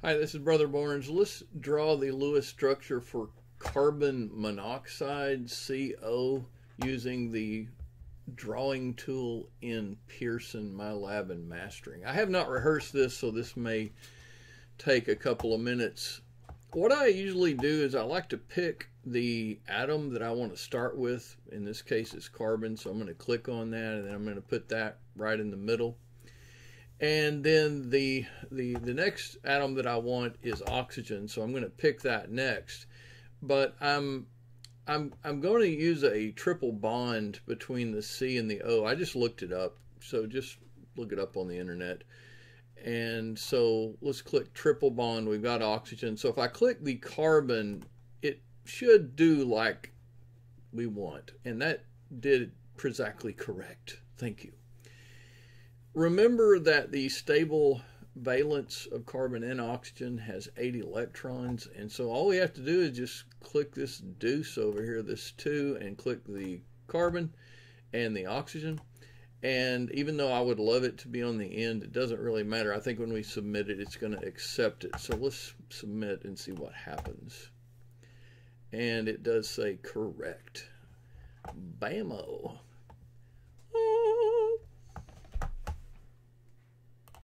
Hi, this is Brother Barnes. Let's draw the Lewis structure for carbon monoxide, CO, using the drawing tool in Pearson MyLabandMastering. I have not rehearsed this, so this may take a couple of minutes. What I usually do is I like to pick the atom that I want to start with. In this case, it's carbon, so I'm going to click on that, and then I'm going to put that right in the middle. And then the next atom that I want is oxygen, so I'm going to pick that next. But I'm going to use a triple bond between the C and the O. I just looked it up, so just look it up on the internet. And so let's click triple bond. We've got oxygen. So if I click the carbon, it should do like we want, and that did exactly correct. Thank you. Remember that the stable valence of carbon and oxygen has 8 electrons, and so all we have to do is just click this deuce over here, this 2, and click the carbon and the oxygen. And even though I would love it to be on the end, it doesn't really matter. I think when we submit it, it's going to accept it. So let's submit and see what happens. And it does say correct. Bammo.